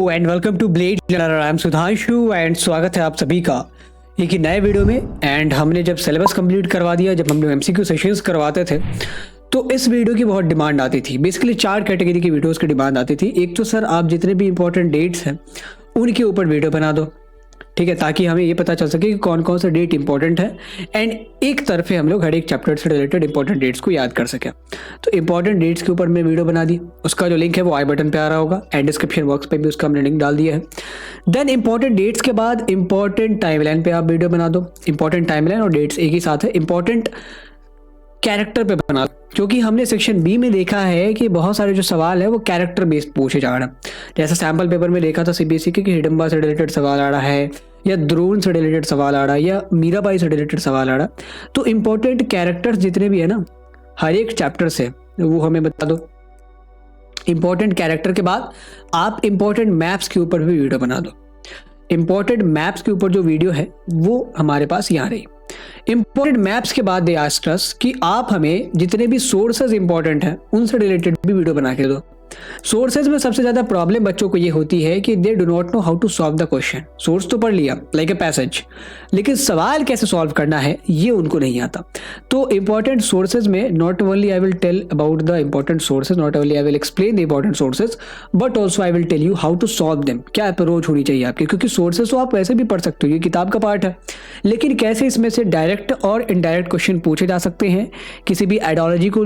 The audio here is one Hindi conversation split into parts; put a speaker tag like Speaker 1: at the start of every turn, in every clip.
Speaker 1: And welcome to Blade Learner. I am Sudhanshu and स्वागत है आप सभी का एक नए वीडियो में। एंड हमने जब सिलेबस कंप्लीट करवा दिया, जब हम लोग एमसीक्यू सेशंस करवाते थे, तो इस वीडियो की बहुत डिमांड आती थी। बेसिकली 4 कैटेगरी की वीडियोस की डिमांड आती थी। एक तो सर आप जितने भी इंपॉर्टेंट डेट्स हैं उनके ऊपर वीडियो बना दो, ठीक है, ताकि हमें ये पता चल सके कि कौन कौन सा डेट इंपॉर्टेंट है एंड एक तरफे हम लोग हर एक चैप्टर से रिलेटेड इंपॉर्टेंट डेट्स को याद कर सकें। तो इंपॉर्टेंट डेट्स के ऊपर मैं वीडियो बना दी, उसका जो लिंक है वो आई बटन पे आ रहा होगा एंड डिस्क्रिप्शन बॉक्स पे भी उसका हमने लिंक डाल दिया है। देन इंपॉर्टेंट डेट्स के बाद इंपॉर्टेंट टाइमलाइन पे आप वीडियो बना दो। इंपॉर्टेंट टाइमलाइन और डेट्स एक ही साथ है। इंपॉर्टेंट कैरेक्टर पे बना, क्योंकि हमने सेक्शन बी में देखा है कि बहुत सारे जो सवाल है वो कैरेक्टर बेस्ड पूछे जा रहे हैं। जैसा सैम्पल पेपर में देखा था सीबीएसई के कि हिडम्बा से रिलेटेड सवाल आ रहा है, या द्रोण से रिलेटेड सवाल आ रहा है, या मीराबाई से रिलेटेड सवाल आ रहा है। तो इंपॉर्टेंट कैरेक्टर्स जितने भी है ना हर एक चैप्टर से, वो हमें बता दो। इंपॉर्टेंट कैरेक्टर के बाद आप इंपॉर्टेंट मैप्स के ऊपर भी वीडियो बना दो। इंपॉर्टेंट मैप्स के ऊपर जो वीडियो है वो हमारे पास यहाँ रही। इंपॉर्टेंट मैप्स के बाद दे आस्क्ड अस कि आप हमें जितने भी सोर्सेज इंपॉर्टेंट हैं उनसे रिलेटेड भी वीडियो बना के दो। सोर्सेज में सबसे ज्यादा प्रॉब्लम बच्चों को ये होती है कि they do not know how to solve the question. Source तो पढ़ लिया लाइक ए पैसेज, लेकिन सवाल कैसे सॉल्व करना है ये उनको नहीं आता। तो इंपॉर्टेंट सोर्सेज में not only I will tell about the important sources, not only I will explain the important sources, but also I will tell you how to solve them. क्या अप्रोच होनी चाहिए आपकी, क्योंकि सोर्सेज तो आप वैसे भी पढ़ सकते हो, ये किताब का पार्ट है, लेकिन कैसे इसमें से डायरेक्ट और इनडायरेक्ट क्वेश्चन पूछे जा सकते हैं, किसी भी आइडियोलॉजी को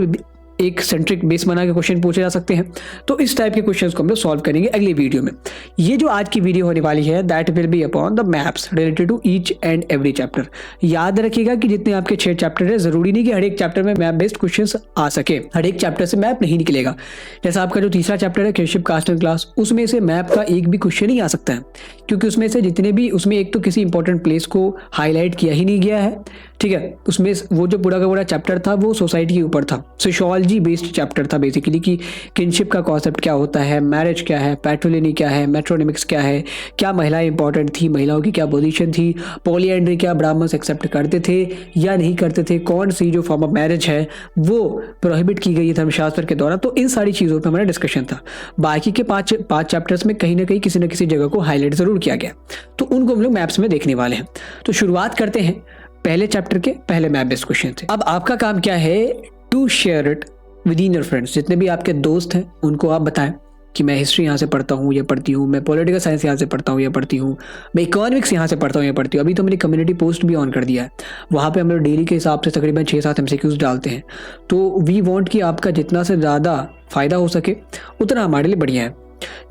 Speaker 1: एक सेंट्रिक बेस बना के क्वेश्चन पूछे जा सकते हैं। तो इस टाइप के क्वेश्चंस को हम लोग सॉल्व करेंगे अगली वीडियो में। ये जो आज की वीडियो होने वाली है that will be upon the maps related to each and every chapter. याद रखिएगा कि जितने आपके 6 चैप्टर है, जरूरी नहीं कि हर एक चैप्टर में मैप बेस्ड क्वेश्चंस आ सके, हर एक चैप्टर से मैप नहीं निकलेगा। जैसा आपका जो तीसरा चैप्टर है किनशिप कास्ट एंड क्लास, उसमें से मैप का एक भी क्वेश्चन नहीं आ सकता है, क्योंकि उसमें से जितने भी, उसमें एक तो किसी इंपॉर्टेंट प्लेस को हाईलाइट किया ही नहीं गया है, ठीक है। उसमें वो जो पूरा का पूरा चैप्टर था वो सोसाइटी के ऊपर था, सोशियोलॉजी बेस्ड चैप्टर था बेसिकली, कि किनशिप का कॉन्सेप्ट क्या होता है, मैरिज क्या है, पैट्रोलिनी क्या है, मेट्रोनिमिक्स क्या है, क्या महिलाएं इंपॉर्टेंट थी, महिलाओं की क्या पोजीशन थी, पॉलीएंड्री क्या ब्राह्मण्स एक्सेप्ट करते थे या नहीं करते थे, कौन सी जो फॉर्म ऑफ मैरिज है वो प्रोहिबिट की गई है धर्मशास्त्र के द्वारा। तो इन सारी चीज़ों पर हमारा डिस्कशन था। बाकी के पाँच चैप्टर्स में कहीं ना कहीं किसी न किसी जगह को हाईलाइट जरूर किया गया, तो उनको हम लोग मैप्स में देखने वाले हैं। तो शुरुआत करते हैं पहले चैप्टर के पहले मैप बेस्ड क्वेश्चन थे। अब आपका काम क्या है, to share it with in your friends. जितने भी आपके दोस्त हैं उनको आप बताएं कि मैं हिस्ट्री यहाँ से पढ़ता हूँ या पढ़ती हूँ, मैं पॉलिटिकल साइंस यहाँ से पढ़ता हूँ या पढ़ती हूँ, मैं इकोनॉमिक्स यहाँ से पढ़ता हूँ या पढ़ती हूँ। अभी तो मैंने कम्युनिटी पोस्ट भी ऑन कर दिया है, वहाँ पे हम लोग डेली के हिसाब से तकरीबन 6-7 एमसीक्यूज डालते हैं। तो वी वांट कि आपका जितना से ज़्यादा फायदा हो सके उतना हमारे लिए बढ़िया है।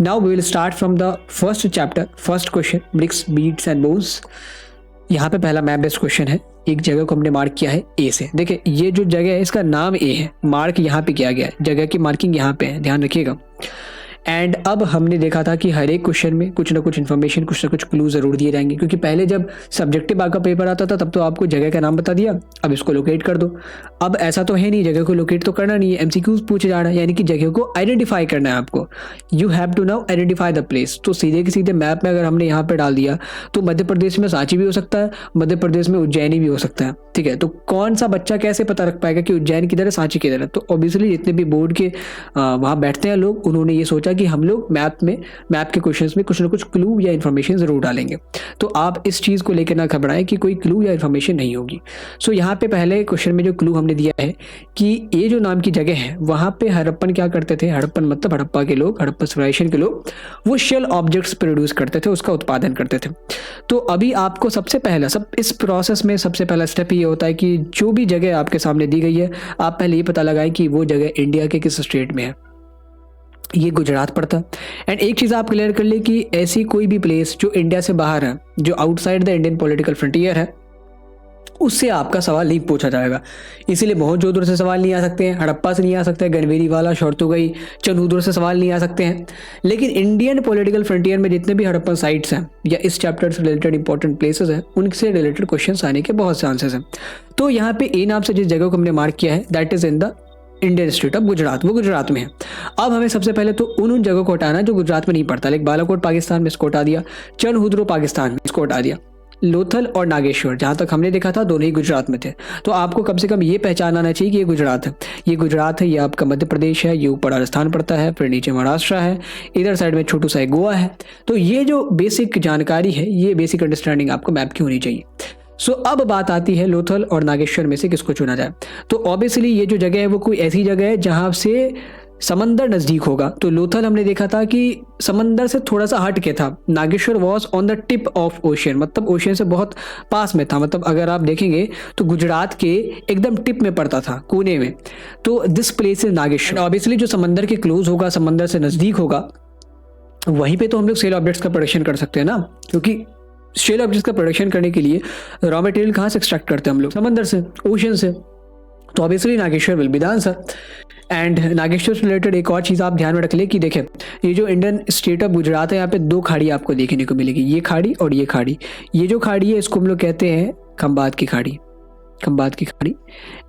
Speaker 1: Now we will start from the first chapter. First question, bricks beats and bones. यहाँ पे पहला मैप बेस्ड क्वेश्चन है। एक जगह को हमने मार्क किया है ए से। देखिए ये जो जगह है इसका नाम ए है, मार्क यहाँ पे किया गया है, जगह की मार्किंग यहाँ पे है, ध्यान रखिएगा। एंड अब हमने देखा था कि हर एक क्वेश्चन में कुछ ना कुछ इन्फॉर्मेशन, कुछ ना कुछ क्लू जरूर दिए जाएंगे, क्योंकि पहले जब सब्जेक्टिव आपका पेपर आता था तब तो आपको जगह का नाम बता दिया, अब इसको लोकेट कर दो। अब ऐसा तो है नहीं, जगह को लोकेट तो करना नहीं है, एमसीक्यूज पूछे जा रहा है, यानी कि जगह को आइडेंटिफाई करना है आपको। You have to now identify the place. तो सीधे के सीधे मैप में अगर हमने यहाँ पे डाल दिया तो मध्य प्रदेश में सांची भी हो सकता है, मध्य प्रदेश में उज्जैनी भी हो सकता है, ठीक है। तो कौन सा बच्चा कैसे पता रख पाएगा कि उज्जैन किधर है, सांची किधर है? तो ऑब्वियसली जितने भी बोर्ड के वहाँ बैठते हैं लोग, उन्होंने ये सोचा कि हम लोग मैप के क्वेश्चंस में कुछ ना कुछ क्लू या इन्फॉर्मेशन जरूर डालेंगे। तो आप इस चीज को लेकर ना घबराएं कि कोई क्लू या इन्फॉर्मेशन नहीं होगी। सो यहाँ पे पहले क्वेश्चन में जो क्लू हमने दिया है कि ये जो नाम की जगह है वहां पे हड़प्पन क्या करते थे, हड़प्पन मतलब हड़प्पा के लोग, हड़प्पा सिविलाइजेशन के लोग, वो शेल ऑब्जेक्ट्स प्रोड्यूस करते थे, उसका उत्पादन करते थे। तो अभी आपको सबसे पहला इस प्रोसेस में सबसे पहला स्टेप ये होता है कि जो भी जगह आपके सामने दी गई है आप पहले ये पता लगाएं कि वो जगह इंडिया के किस स्टेट में है। ये गुजरात पड़ता है। एंड एक चीज़ आप क्लियर कर ले कि ऐसी कोई भी प्लेस जो इंडिया से बाहर है, जो outside the Indian political frontier है, उससे आपका सवाल नहीं पूछा जाएगा। इसीलिए मोहनजोदड़ो से सवाल नहीं आ सकते हैं, हड़प्पा से नहीं आ सकते हैं, गनवेरी वाला, शोरतुगई, चंदूदड़ से सवाल नहीं आ सकते हैं। लेकिन इंडियन पॉलिटिकल फ्रंटियर में जितने भी हड़प्पन साइट्स हैं या इस चैप्टर से रिलेटेड इंपॉर्टेंट प्लेसेस हैं, उनसे रिलेटेड क्वेश्चन आने के बहुत चांसेस हैं। तो यहाँ पे ए नाम से जिस जगह को हमने मार्क किया है that is in the Indian state of Gujarat, वो गुजरात में है। अब हमें सबसे पहले तो उन जगहों को हटाना जो गुजरात में नहीं पड़ता। लाइक बालाकोट पाकिस्तान में इसको हटा दिया, चनहुद्रो पाकिस्तान में इसको हटा दिया, लोथल और नागेश्वर, जहाँ तक हमने देखा था दोनों ही गुजरात में थे। तो आपको कम से कम ये पहचान आना चाहिए कि ये गुजरात है, ये गुजरात है, ये आपका मध्य प्रदेश है, ये ऊपर राजस्थान पड़ता है, फिर नीचे महाराष्ट्र है, इधर साइड में छोटू सा एक गोवा है। तो ये जो बेसिक जानकारी है, ये बेसिक अंडरस्टैंडिंग आपको मैप की होनी चाहिए। सो अब बात आती है लोथल और नागेश्वर में से किसको चुना जाए। तो ऑब्वियसली ये जो जगह है वो कोई ऐसी जगह है जहाँ से समंदर नजदीक होगा। तो लोथल हमने देखा था कि समंदर से थोड़ा सा हट के था, Nageshwar was on the tip of ocean, मतलब ओशियन से बहुत पास में था। मतलब अगर आप देखेंगे तो गुजरात के एकदम टिप में पड़ता था, कोने में। तो this place is Nageshwar. Obviously जो समंदर के क्लोज होगा, समंदर से नजदीक होगा, वहीं पे तो हम लोग सेल ऑब्जेक्ट्स का प्रोडक्शन कर सकते हैं ना, क्योंकि शेल ऑब्जेक्ट्स का प्रोडक्शन करने के लिए रॉ मटेरियल कहाँ से एक्सट्रैक्ट करते हैं हम लोग? समंदर से, ओशन से। तो obviously Nageshwar will be the answer. And Nageshwar से रिलेटेड एक और चीज़ आप ध्यान में रख ले कि देखें, ये जो इंडियन स्टेट ऑफ गुजरात है, यहाँ पे दो खाड़ी आपको देखने को मिलेगी, ये खाड़ी और ये खाड़ी। ये जो खाड़ी है इसको हम लोग कहते हैं खंबात की खाड़ी, खंबात की खाड़ी।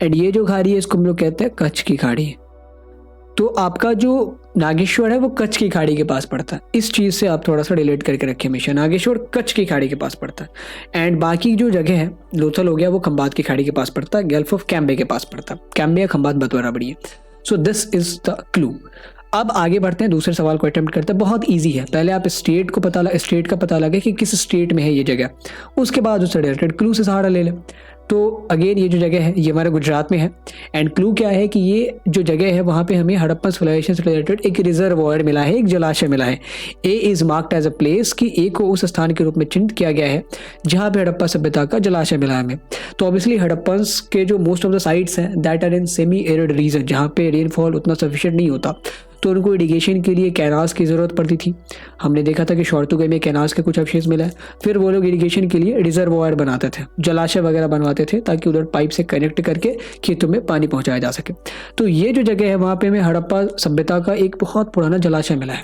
Speaker 1: एंड ये जो खाड़ी है इसको हम लोग कहते हैं कच्छ की खाड़ी। तो आपका जो नागेश्वर है वो कच्छ की खाड़ी के पास पड़ता है। इस चीज़ से आप थोड़ा सा रिलेट करके रखें हमेशा, नागेश्वर कच्छ की खाड़ी के पास पड़ता है। एंड बाकी जो जगह है, लोथल हो गया, वो खंबात की खाड़ी के पास पड़ता है, गल्फ ऑफ कैम्बे के पास पड़ता है। कैम्बे या खंबात बात बराबरी है। So this is the clue. अब आगे बढ़ते हैं, दूसरे सवाल को अटेम्प्ट करते हैं। बहुत इजी है, पहले आप स्टेट का पता लगे कि किस स्टेट में है ये जगह, उसके बाद उससे रिलेटेड क्लू से सहारा ले लें। तो अगेन ये जो जगह है ये हमारे गुजरात में है। एंड क्लू क्या है कि ये जो जगह है वहाँ पे हमें हड़प्पन सिविलाइजेशन से रिलेटेड एक रिजर्वॉयर मिला है, एक जलाशय मिला है। A is marked as a place, कि ए को उस स्थान के रूप में चिन्हित किया गया है जहाँ पे हड़प्पा सभ्यता का जलाशय मिला है हमें। तो ऑब्वियसली हड़प्पन के जो मोस्ट ऑफ द साइट्स हैं that are in semi arid region, जहाँ पे रेनफॉल उतना सफिशिएंट नहीं होता, तो उनको इरिगेशन के लिए कैनाल्स की ज़रूरत पड़ती थी। हमने देखा था कि शॉर्तुगाई में कैनाल्स के कुछ अवशेष मिला है। फिर वो लोग इरिगेशन के लिए रिजर्वॉयर बनाते थे, जलाशय वगैरह बनवाते थे, ताकि उधर पाइप से कनेक्ट करके खेतों में पानी पहुंचाया जा सके। तो ये जो जगह है वहाँ पे हमें हड़प्पा सभ्यता का एक बहुत पुराना जलाशय मिला है।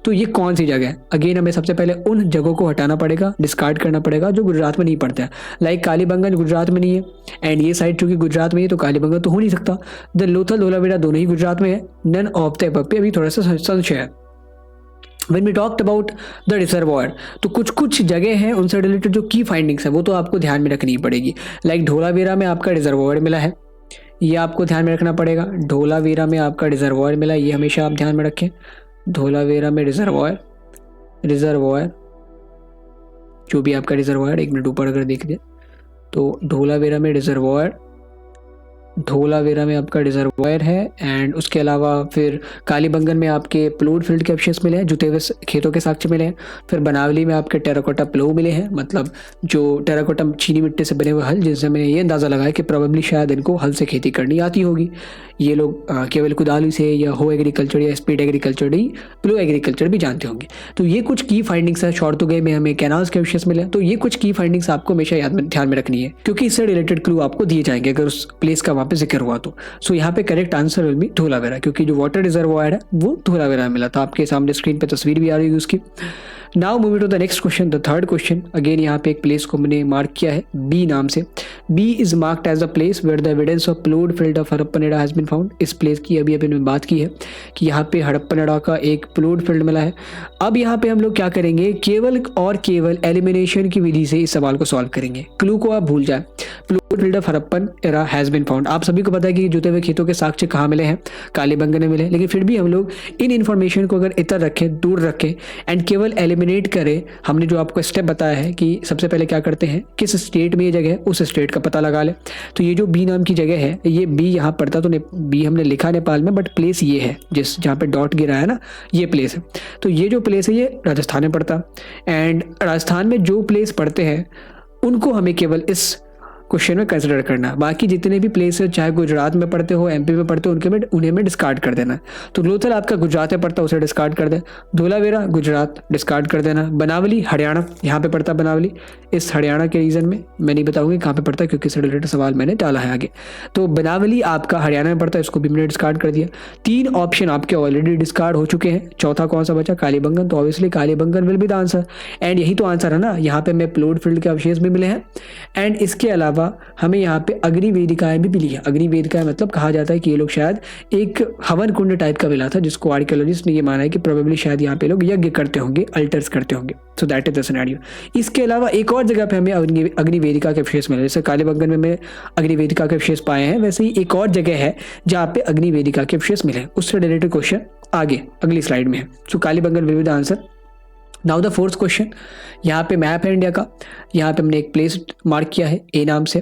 Speaker 1: तो ये कौन सी जगह है? अगेन हमें सबसे पहले उन जगहों को हटाना पड़ेगा, डिस्कार्ड करना पड़ेगा जो गुजरात में नहीं पड़ते हैं। लाइक कालीबंगन गुजरात में नहीं है, एंड ये साइड चूंकि गुजरात में है तो कालीबंगन तो हो नहीं सकता। द लोथल धोलावीरा दोनों ही गुजरात में है। नन ऑफ द अबव पे अभी थोड़ा सा संशय है। When we talked about the reservoir, तो कुछ जगह हैं उनसे रिलेटेड जो की फाइंडिंग्स है वो तो आपको ध्यान में रखनी पड़ेगी। लाइक धोलावीरा में आपका रिजर्वॉयर मिला है, ये आपको ध्यान में रखना पड़ेगा। धोलावीरा में आपका रिजर्वॉयर मिला है, ये हमेशा आप ध्यान में रखें। धोलावीरा में रिजर्वॉयर जो भी आपका रिजर्वॉयर, एक मिनट ऊपर अगर देख दे तो धोलावीरा में आपका रिजर्वॉयर है। एंड उसके अलावा फिर कालीबंगन में आपके प्लूड फील्ड के अवशेष मिले हैं, जुते हुए खेतों के साक्ष्य मिले हैं। फिर बनावली में आपके टेराकोटा प्लो मिले हैं, मतलब जो टेराकोटा चीनी मिट्टी से बने हुए हल, जिनसे मैंने ये अंदाज़ा लगाया कि प्रोबेबली शायद इनको हल से खेती करनी आती होगी। ये लोग केवल कुदाली से या हो एग्रीकल्चर या स्पीड एग्रीकल्चर नहीं, प्लो एग्रीकल्चर भी जानते होंगे। तो ये कुछ की फाइंडिंग्स है। शॉर्तुगाई में हमें कैनाल्स के अवशेष मिले हैं। तो ये कुछ की फाइंडिंग्स आपको हमेशा ध्यान में रखनी है, क्योंकि इससे रिलेटेड क्लू आपको दिए जाएंगे अगर उस प्लेस का वहाँ पे जिक्र हुआ तो। सो यहाँ पे correct answer will B Dholavira, क्योंकि जो वाटर रिजर्वॉयर है वो धोलावीरा में मिला था। आपके सामने स्क्रीन पे तस्वीर भी आ रही है उसकी। Now moving to the next question, the third question. Again यहाँ पे एक प्लेस को मैंने मार्क किया है बी नाम से। B is marked as a place where the evidence of ploughed field of Harappan era has been found. इस प्लेस की अभी मैंने बात की है कि यहाँ पे हड़प्पन एरा का एक प्लूड फील्ड मिला है। अब यहाँ पे हम लोग क्या करेंगे, केवल एलिमिनेशन की विधि से इस सवाल को सॉल्व करेंगे। क्लू को आप भूल जाए, ploughed field of Harappan era has been found. आप सभी को पता है कि जुते हुए खेतों के साक्ष्य कहाँ मिले हैं, कालीबंगन में मिले। लेकिन फिर भी हम लोग इन इन्फॉर्मेशन को अगर इतर रखें, दूर रखें एंड केवल एलिमिनेट करें, हमने जो आपको स्टेप बताया है कि सबसे पहले क्या करते हैं, किस स्टेट में ये जगह है उस स्टेट का पता लगा ले। तो ये जो बी नाम की जगह है, ये बी यहाँ पड़ता, तो बी हमने लिखा नेपाल में, बट प्लेस ये है जहाँ पे डॉट गिरा है ना, ये प्लेस है। तो ये जो प्लेस है ये राजस्थान में पड़ता। एंड राजस्थान में जो प्लेस पड़ते हैं उनको हमें केवल इस क्वेश्चन में कंसिडर करना। बाकी जितने भी प्लेस है, चाहे गुजरात में पढ़ते हो, एमपी में पढ़ते हो, उन्हें में डिस्कार्ड कर देना। तो लोथल आपका गुजरात में पड़ता है, उसे डिस्कार्ड कर दे। धोलावीरा गुजरात डिस्कार्ड कर देना। बनावली हरियाणा, यहाँ पे पड़ता बनावली, इस हरियाणा के रीजन में। मैं नहीं बताऊंगी कहाँ पे पड़ता है क्योंकि इससे रिलेटेड सवाल मैंने डाला है आगे। तो बनावली आपका हरियाणा में पड़ता है, इसको भी मैंने डिस्कार्ड कर दिया। 3 ऑप्शन आपके ऑलरेडी डिस्कार्ड हो चुके हैं। चौथा कौन सा बचा, कालीबंगन। तो obviously Kalibangan will be the answer. And यही तो आंसर है ना, यहाँ पे हमें प्लूड फील्ड के अवशेष भी मिले हैं। एंड इसके अलावा अलावा हमें यहाँ पे अग्निवेदिकाएं भी मिली है। अग्निवेदिकाएं मतलब कहा जाता है कि ये लोग शायद एक हवन कुंड टाइप का मिला था, जिसको आर्कियोलॉजिस्ट ने ये माना है कि प्रोबेबली शायद यहाँ पे लोग यज्ञ करते होंगे, अल्टर्स करते होंगे। So that is the scenario. इसके अलावा एक और जगह पे हमें अग्निवेदिका के अवशेष मिले, जैसे कालीबंगन में हमें अग्निवेदिका के अवशेष पाए हैं, वैसे ही एक और जगह है जहाँ पे अग्निवेदिका के अवशेष मिले। उससे रिलेटेड क्वेश्चन आगे अगली स्लाइड में है। So Kalibangan will be the answer. Now the fourth question, यहाँ पे मैप है इंडिया का। यहाँ पे हमने एक प्लेस मार्क किया है ए नाम से।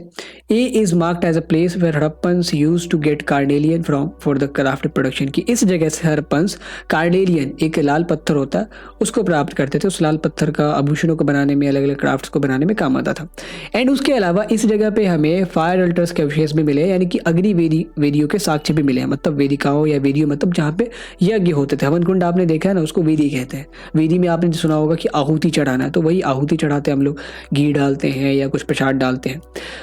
Speaker 1: A is marked as a place where Harappans use to get carnelian from for the craft production, की इस जगह से हड़प्पन्स कार्डेलियन एक लाल पत्थर होता है उसको प्राप्त करते थे। उस लाल पत्थर का आभूषणों को बनाने में, अलग अलग क्राफ्ट्स को बनाने में काम आता था। एंड उसके अलावा इस जगह पे हमें फायर अल्टर्स के अवशेष भी मिले, यानी कि वेदियों के साक्ष्य भी मिले हैं। मतलब वेदिकाओं या वेदियों मतलब जहाँ पे यज्ञ होते थे। हवन कुंड आपने देखा है ना, उसको वेदी कहते हैं। वेदी में आपने सुना होगा कि आहुति चढ़ाना है, तो वही आहुति चढ़ाते हम लोग, घी डालते हैं या कुछ प्रसाद डालते हैं।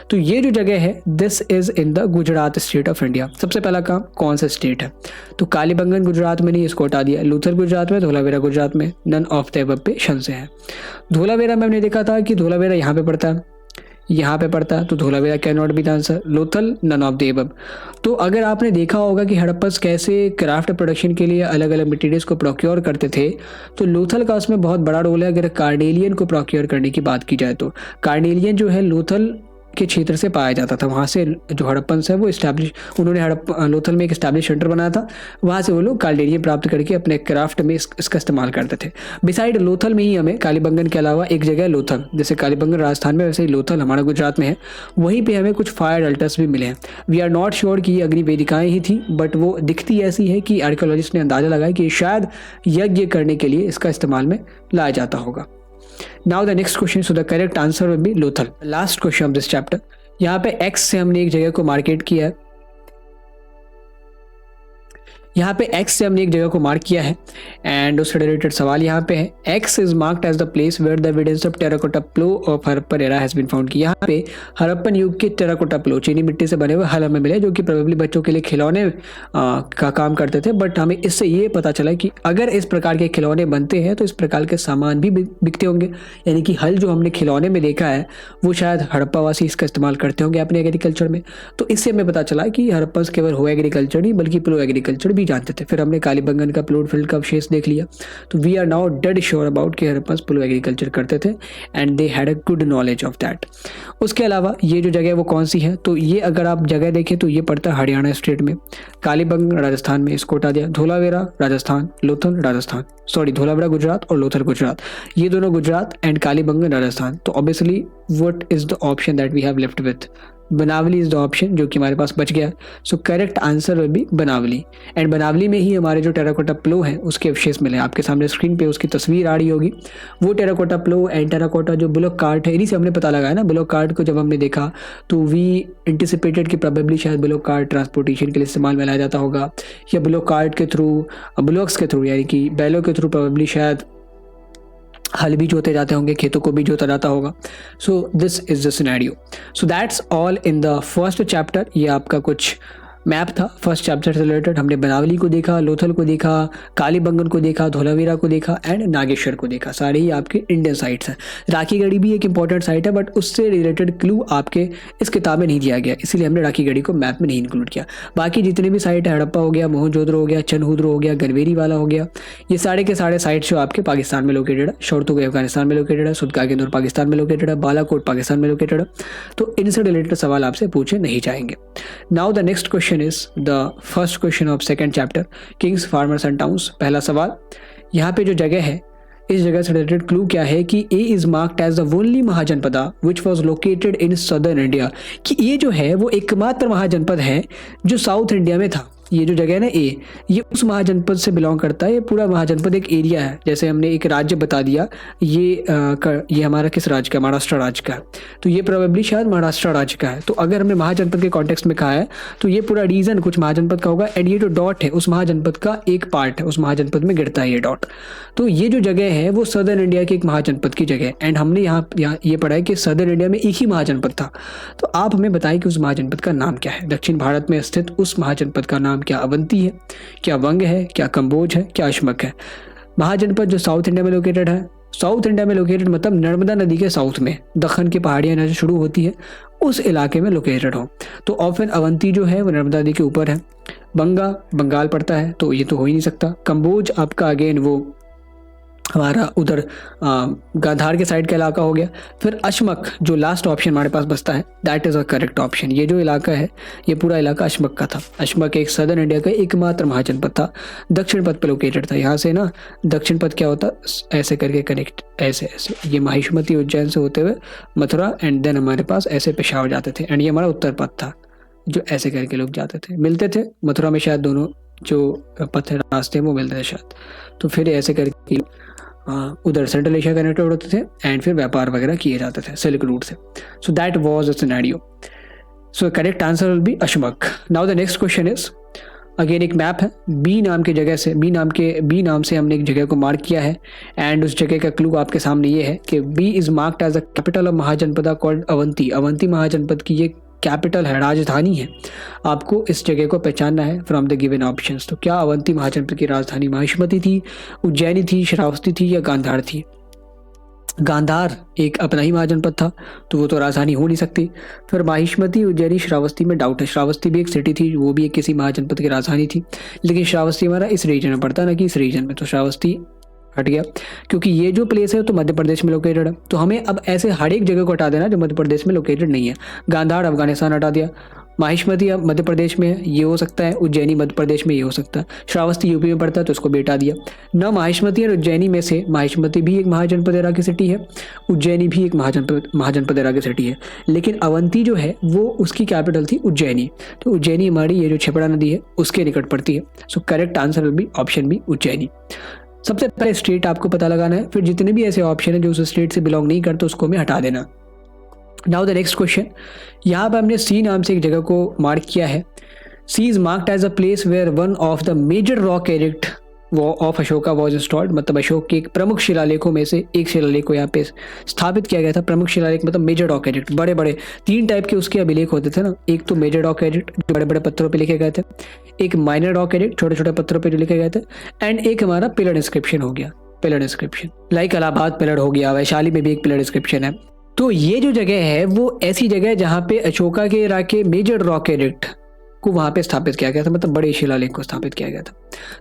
Speaker 1: तो ये जो जगह है this is in the Gujarat state of India. सबसे पहला काम कौन सा स्टेट है, तो कालीबंगन गुजरात में नहीं, इसको हटा दिया। लूथल गुजरात में, धोलावीरा गुजरात में, नन ऑफ द अबव पे शन से है। धोलावीरा में हमने देखा था कि धोलावीरा यहाँ पे पड़ता है, यहाँ पे पड़ता है, तो Dholavira can not be the answer. Lothal none of the above. तो अगर आपने देखा होगा कि हड़प्पन्स कैसे क्राफ्ट प्रोडक्शन के लिए अलग अलग मटेरियल्स को प्रोक्योर करते थे, तो लोथल का उसमें बहुत बड़ा रोल है। अगर कार्डेलियन को प्रोक्योर करने की बात की जाए तो कार्डेलियन जो है लोथल के क्षेत्र से पाया जाता था। वहाँ से जो हड़प्पन्स है वो उन्होंने लोथल में एक स्टैब्लिश सेंटर बनाया था, वहाँ से वो लोग कार्डेलियन प्राप्त करके अपने क्राफ्ट में इसका इस्तेमाल करते थे। बिसाइड लोथल में ही हमें कालीबंगन के अलावा एक जगह लोथल, जैसे कालीबंगन राजस्थान में वैसे ही लोथल हमारा गुजरात में है, वहीं पे हमें कुछ फायर अल्टर्स भी मिले हैं। वी आर नॉट श्योर कि ये अग्निवेदिकाएं ही थी, बट वो दिखती ऐसी है कि आर्कियोलॉजिस्ट ने अंदाजा लगाया कि शायद यज्ञ करने के लिए इसका इस्तेमाल में लाया जाता होगा। Now the next question, so the correct answer will be Lothal. Last question of this chapter. यहाँ पे X से हमने एक जगह को मार्केट किया है, यहाँ पे X से हमने एक जगह को मार्क किया है एंड उससे रिलेटेड सवाल यहाँ पे है। X is marked as the place where the evidence of terracotta plough of Harappan era has been found, की यहाँ पे हड़प्पन युग के टेराकोटा प्लो, चीनी मिट्टी से बने हुए हल हमें मिले, जो कि प्रोबेबली बच्चों के लिए खिलौने का काम करते थे। बट हमें इससे ये पता चला कि अगर इस प्रकार के खिलौने बनते हैं तो इस प्रकार के सामान भी बिकते होंगे, यानी कि हल जो हमने खिलौने में देखा है वो शायद हड़प्पावासी इसका इस्तेमाल करते होंगे अपने एग्रीकल्चर में। तो इससे हमें पता चला कि हड़प्पन्स केवल हो एग्रीकल्चर नहीं बल्कि प्लो एग्रीकल्चर भी जानते थे। फिर हमने कालीबंगन का प्लॉट फील्ड का अवशेष देख लिया, तो we are now dead sure about कि हड़प्पन्स प्लो एग्रीकल्चर करते थे and they had a good knowledge of that. उसके अलावा ये जो जगह है वो कौन सी है, तो ये अगर आप जगह देखें तो ये पड़ता है हरियाणा स्टेट में, कालीबंगन राजस्थान में, इसको हटा दिया, धोलावीरा राजस्थान, लोथल राजस्थान, सॉरी धोलावीरा गुजरात और लोथल गुजरात, ये दोनों गुजरात एंड कालीबंगन राजस्थान। तो obviously what is the option that we have left with, Banawali is the option जो कि हमारे पास बच गया। So correct answer will be Banawali, and Banawali में ही हमारे जो टेराकोटा प्लो है उसके अवशेष मिले। आपके सामने स्क्रीन पे उसकी तस्वीर आ रही होगी, वो टेराकोटा प्लो एंड टेराकोटा जो बुलक कार्ट है, इन्हीं से हमने पता लगाया ना। बुलक कार्ट को जब हमने देखा तो वी एंटिसिपेटेड कि प्रोबेबली शायद बुलक कार्ट ट्रांसपोर्टेशन के लिए इस्तेमाल में लाया जाता होगा, या बुलक कार्ट के थ्रू, बुलक्स के थ्रू यानी कि बैलों के थ्रू प्रोबेबली शायद हल भी जोते जाते होंगे, खेतों को भी जोता जाता होगा। So this is the scenario. So that's all in the first chapter. ये आपका कुछ मैप था फर्स्ट चैप्टर से रिलेटेड। हमने बनावली को देखा, लोथल को देखा, कालीबंगन को देखा, धोलावीरा को देखा एंड नागेश्वर को देखा। सारे ही आपके इंडियन साइट्स हैं। राखीगढ़ी भी एक इंपॉर्टेंट साइट है, बट उससे रिलेटेड क्लू आपके इस किताब में नहीं दिया गया, इसीलिए हमने राखीगढ़ी को मैप में नहीं इंक्लूड किया। बाकी जितने भी साइट है, हड़प्पा हो गया, मोहनजोदड़ो हो गया, चनहुद्रो हो गया, गरवेरी वाला हो गया, ये सारे के सारे साइट्स जो आपके पाकिस्तान में लोकेटेड है। शोरतुग अफगानिस्तान में लोकेटेड है, सुदकागेंदुर पाकिस्तान में लोकेटेड है, बालाकोट पाकिस्तान में लोकेटेड है। तो इनसे रिलेटेड सवाल आपसे पूछे नहीं जाएंगे। Now the next question is the first question of second chapter, Kings, Farmers and Towns। पहला सवाल, यहाँ पे जो जगह है इस जगह से रिलेटेड क्लू क्या है कि A is marked as the only Mahajanapada which was located in southern India, कि ये जो है वो एकमात्र महाजनपद है जो साउथ इंडिया में था। ये जो जगह है ना ए, ये उस महाजनपद से बिलोंग करता है। ये पूरा महाजनपद एक एरिया है, जैसे हमने एक राज्य बता दिया, ये हमारा किस राज्य का, महाराष्ट्र राज्य का है, तो ये प्रोबेबली शायद महाराष्ट्र राज्य का है। तो अगर हमने महाजनपद के कॉन्टेक्स्ट में कहा है तो ये पूरा रीजन कुछ महाजनपद का होगा, एंड ये जो डॉट है उस महाजनपद का एक पार्ट है, उस महाजनपद में गिरता है ये डॉट। तो ये जो जगह है वो सदर्न इंडिया की एक महाजनपद की जगह है, एंड हमने यहाँ ये पढ़ा है कि सदर्न इंडिया में एक ही महाजनपद था। तो आप हमें बताएं कि उस महाजनपद का नाम क्या है। दक्षिण भारत में स्थित उस महाजनपद का नाम क्या अवंती है, क्या वंग है, क्या कंबोज है, क्या अशमक है। महाजनपद जो साउथ इंडिया में लोकेटेड है, साउथ इंडिया में लोकेटेड मतलब नर्मदा नदी के साउथ में, दक्कन की पहाड़ियाँ जहाँ से शुरू होती है उस इलाके में लोकेटेड हो। तो ऑप्शन अवंती जो है वो नर्मदा नदी के ऊपर है। बंगा बंगाल पड़ता है, तो ये तो हो ही नहीं सकता। कंबोज आपका अगेन वो हमारा उधर गांधार के साइड का इलाका हो गया। फिर अशमक जो लास्ट ऑप्शन हमारे पास बचता है, that is a correct option. ये जो इलाका है ये पूरा इलाका अशमक का था। अशमक एक सदर्न इंडिया का एकमात्र महाजनपद था, दक्षिण पथ पे लोकेटेड था। यहाँ से ना दक्षिण पथ क्या होता, ऐसे करके कनेक्ट, ऐसे ऐसे ये माहिष्मती उज्जैन से होते हुए मथुरा एंड देन हमारे पास ऐसे पेशावर जाते थे। एंड ये हमारा उत्तर पथ था जो ऐसे करके लोग जाते थे, मिलते थे मथुरा में शायद दोनों जो पथ रास्ते वो मिलते थे शायद। तो फिर ऐसे करके उधर सेंट्रल एशिया कनेक्टेड होते थे एंड फिर व्यापार वगैरह किए जाते थे सिल्क रूट से। So that was the scenario. So correct answer will be Ashmaka. Now the next question is again एक मैप है, बी नाम की जगह से, बी नाम से हमने एक जगह को मार्क किया है एंड उस जगह का क्लू आपके सामने ये है कि B is marked as a capital of Mahajanapada called Avanti. Avanti Mahajanapada की ये कैपिटल है, राजधानी है। आपको इस जगह को पहचानना है फ्रॉम द गिवन ऑप्शंस। तो क्या अवंती महाजनपद की राजधानी माहिष्मती थी, उज्जैनी थी, श्रावस्ती थी या गांधार थी? गांधार एक अपना ही महाजनपद था तो वो तो राजधानी हो नहीं सकती। फिर माहिष्मती, उज्जैनी, श्रावस्ती में डाउट है। श्रावस्ती भी एक सिटी थी, वो भी एक किसी महाजनपद की राजधानी थी, लेकिन श्रावस्ती हमारा इस रीजन में पड़ता है ना कि इस रीजन में, तो श्रावस्ती हट गया क्योंकि ये जो प्लेस है तो मध्य प्रदेश में लोकेटेड है। तो हमें अब ऐसे हर एक जगह को हटा देना जो मध्य प्रदेश में लोकेटेड नहीं है। गांधार अफगानिस्तान हटा दिया, माहिष्मती अब मध्य प्रदेश में है, ये हो सकता है। उज्जैनी मध्य प्रदेश में, ये हो सकता है। श्रावस्ती यूपी में पड़ता है तो उसको भी हटा दिया। न माहिष्मती और उज्जैनी में से माहिष्मती भी एक महाजनपद एरा की सिटी है, उज्जैनी भी एक महाजनपद एरा की सिटी है, लेकिन अवंती जो है वो उसकी कैपिटल थी उज्जैनी। तो उज्जैनी हमारी ये जो क्षिप्रा नदी है उसके निकट पड़ती है। So correct answer will be option B Ujjaini. सबसे पहले स्टेट आपको पता लगाना है, फिर जितने भी ऐसे ऑप्शन है जो उस स्टेट से बिलोंग नहीं करते उसको हमें हटा देना। नाउ द नेक्स्ट क्वेश्चन, यहाँ पर हमने सी नाम से एक जगह को मार्क किया है। C is marked as a place where one of the major rock edict of Ashoka was installed. मतलब अशोक के एक प्रमुख शिलालेखों में से एक शिलालेख को यहाँ पे स्थापित किया गया था। प्रमुख शिलालेख मतलब मेजर रॉक एरिक्ट, बड़े बड़े 3 टाइप के उसके अभिलेख होते थे ना। एक तो मेजर रॉक एरिक्ट जो बड़े बड़े पत्थरों पे लिखे गए थे, एक माइनर रॉक एरिक्ट छोटे छोटे पत्थरों पे जो लिखे गए थे, एंड एक हमारा पिलर इंस्क्रिप्शन हो गया। Pillar inscription like Allahabad pillar हो गया, वैशाली में भी एक पिलर इंस्क्रिप्शन है। तो ये जो जगह है वो ऐसी जगह है जहाँ पे अशोका के एरा के मेजर रॉक एरिक्ट को वहाँ पे स्थापित किया गया था, मतलब बड़े शिलालेख को स्थापित किया गया था।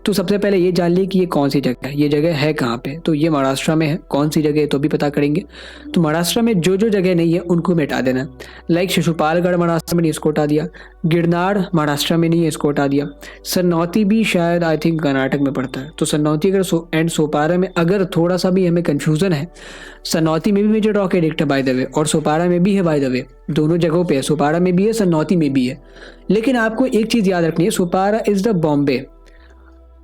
Speaker 1: तो सबसे पहले ये जान ली कि ये कौन सी जगह है, ये जगह है कहाँ पे। तो ये महाराष्ट्र में है। कौन सी जगह है तो भी पता करेंगे। तो महाराष्ट्र में जो जो जगह नहीं है उनको मिटा देना। लाइक शिशुपालगढ़ महाराष्ट्र में नहीं, इसको हटा दिया। गिरनार महाराष्ट्र में नहीं है, इसको हटा दिया। सन्नौती भी शायद आई थिंक कर्नाटक में पड़ता है। तो सन्नौती अगर एंड सोपारा में अगर थोड़ा सा भी हमें कन्फ्यूजन है, सन्नौती में भी मेजर रॉक एरिक्ट है बाय द वे, और सोपारा में भी है बाय द वे। दोनों जगहों पे है, सोपारा में भी है, सन्नौती में भी है। लेकिन आपको एक चीज याद रखनी है, सोपारा इज द बॉम्बे।